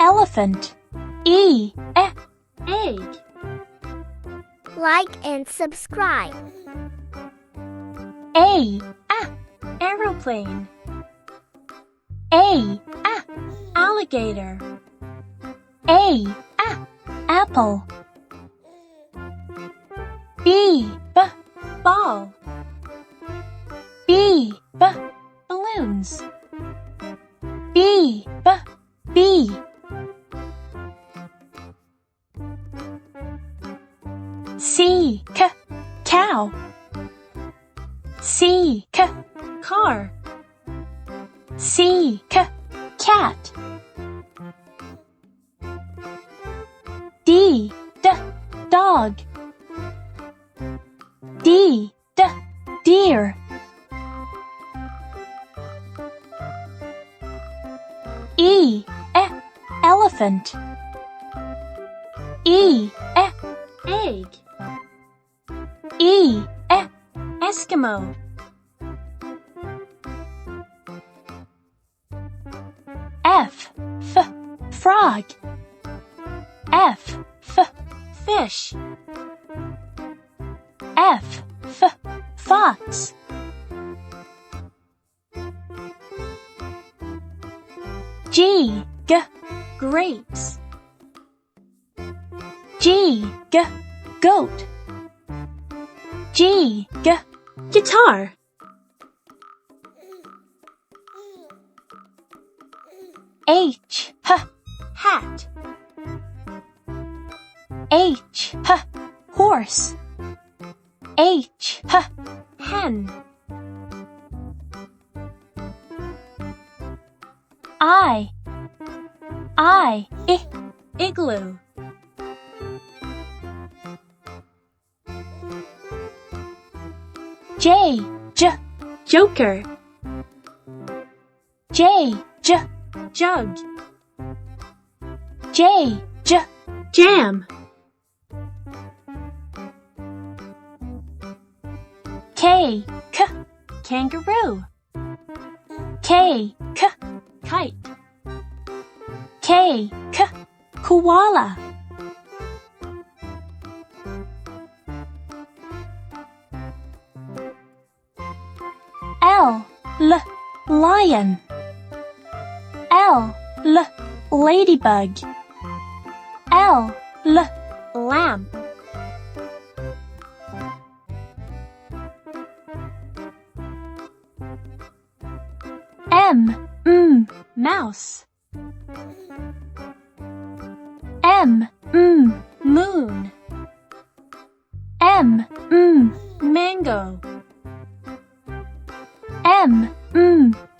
Elephant. Egg. Like and subscribe. Aeroplane. Alligator. Apple. Ball. Balloons. Bee. Cow. Car. Cat. Dog. Deer. Elephant. Egg. Eskimo. Frog. Fish. Fox. Grapes. Goat. Guitar. Hat. Horse. Hen. Igloo. Joker. Jug. Jam. Kangaroo. Kite. Koala. Lion. Ladybug. Lamp. Mouse. Moon. Mango.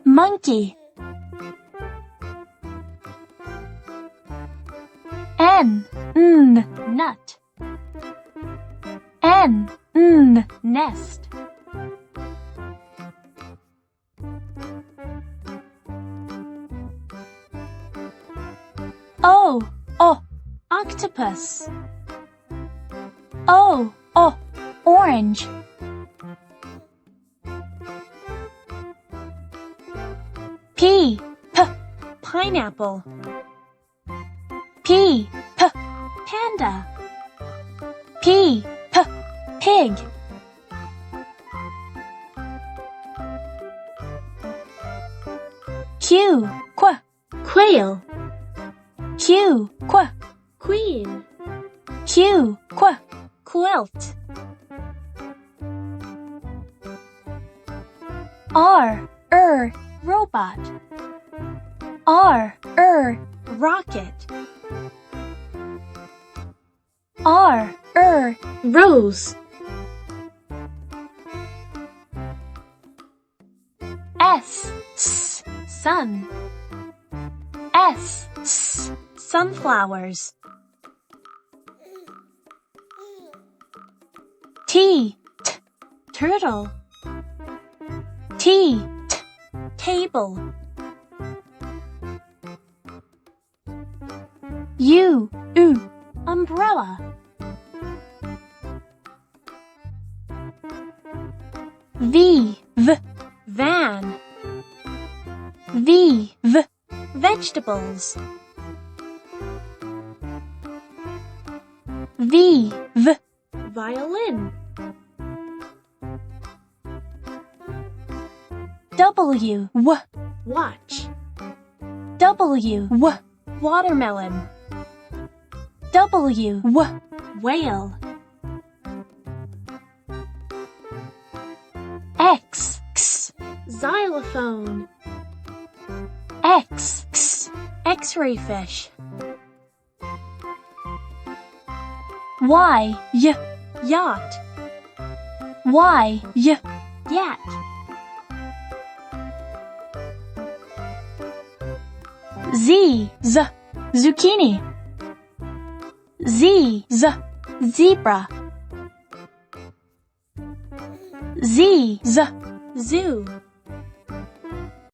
Monkey. Nut. Nest. Octopus. Orange. Pineapple. Panda. Pig. Quail. Queen. Quilt. Robot. Rocket. Rose. Sun. Sunflowers. Turtle. Table. Umbrella. Van. Vegetable. vegetables. V violin. W watch. W watermelon. W whale. X xylophone. X X-ray fish. Y yacht. Y yat. Z zucchini. Z zebra. Z zoo.